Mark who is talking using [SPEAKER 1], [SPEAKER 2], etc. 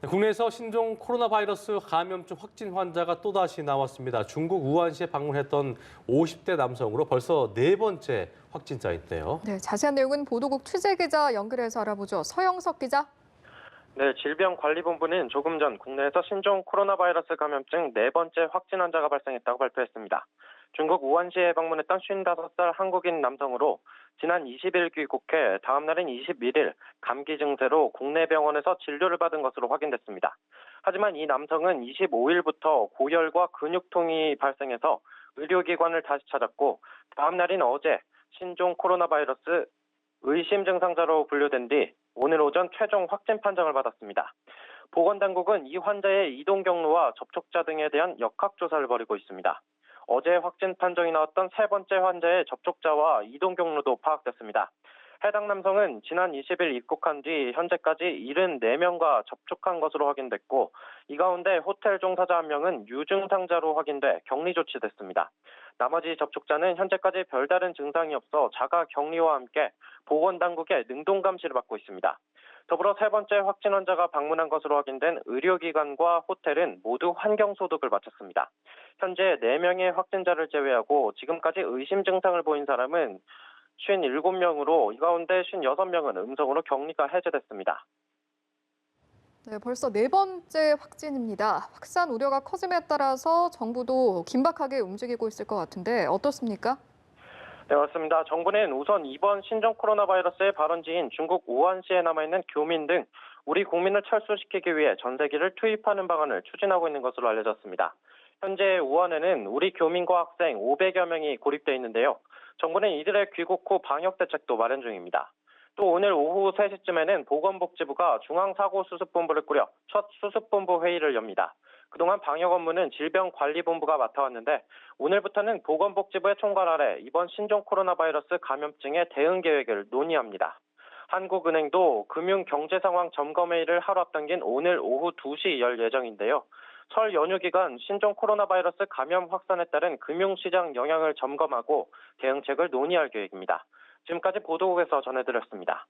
[SPEAKER 1] 국내에서 신종 코로나 바이러스 감염증 확진 환자가 또다시 나왔습니다. 중국 우한시에 방문했던 50대 남성으로 벌써 네 번째 확진자인데요.
[SPEAKER 2] 네, 자세한 내용은 보도국 취재기자 연결해서 알아보죠. 서영석 기자.
[SPEAKER 3] 네, 질병관리본부는 조금 전 국내에서 신종 코로나 바이러스 감염증 네 번째 확진 환자가 발생했다고 발표했습니다. 중국 우한시에 방문했던 55살 한국인 남성으로 지난 20일 귀국해 다음 날인 21일 감기 증세로 국내 병원에서 진료를 받은 것으로 확인됐습니다. 하지만 이 남성은 25일부터 고열과 근육통이 발생해서 의료기관을 다시 찾았고 다음 날인 어제 신종 코로나 바이러스 의심 증상자로 분류된 뒤 오늘 오전 최종 확진 판정을 받았습니다. 보건당국은 이 환자의 이동 경로와 접촉자 등에 대한 역학조사를 벌이고 있습니다. 어제 확진 판정이 나왔던 세 번째 환자의 접촉자와 이동 경로도 파악됐습니다. 해당 남성은 지난 20일 입국한 뒤 현재까지 74명과 접촉한 것으로 확인됐고 이 가운데 호텔 종사자 1명은 유증상자로 확인돼 격리 조치됐습니다. 나머지 접촉자는 현재까지 별다른 증상이 없어 자가 격리와 함께 보건당국의 능동감시를 받고 있습니다. 더불어 세 번째 확진 환자가 방문한 것으로 확인된 의료기관과 호텔은 모두 환경소독을 마쳤습니다. 현재 4명의 확진자를 제외하고 지금까지 의심 증상을 보인 사람은 57명으로 이 가운데 56명은 음성으로 격리가 해제됐습니다.
[SPEAKER 2] 네, 벌써 네 번째 확진입니다. 확산 우려가 커짐에 따라서 정부도 긴박하게 움직이고 있을 것 같은데 어떻습니까?
[SPEAKER 3] 네, 맞습니다. 정부는 우선 이번 신종 코로나 바이러스의 발원지인 중국 우한시에 남아있는 교민 등 우리 국민을 철수시키기 위해 전세기를 투입하는 방안을 추진하고 있는 것으로 알려졌습니다. 현재 우한에는 우리 교민과 학생 500여 명이 고립돼 있는데요. 정부는 이들의 귀국 후 방역 대책도 마련 중입니다. 또 오늘 오후 3시쯤에는 보건복지부가 중앙사고수습본부를 꾸려 첫 수습본부 회의를 엽니다. 그동안 방역 업무는 질병관리본부가 맡아왔는데 오늘부터는 보건복지부의 총괄 아래 이번 신종 코로나 바이러스 감염증의 대응 계획을 논의합니다. 한국은행도 금융경제 상황 점검 회의를 하루 앞당긴 오늘 오후 2시 열 예정인데요. 설 연휴 기간 신종 코로나 바이러스 감염 확산에 따른 금융시장 영향을 점검하고 대응책을 논의할 계획입니다. 지금까지 보도국에서 전해드렸습니다.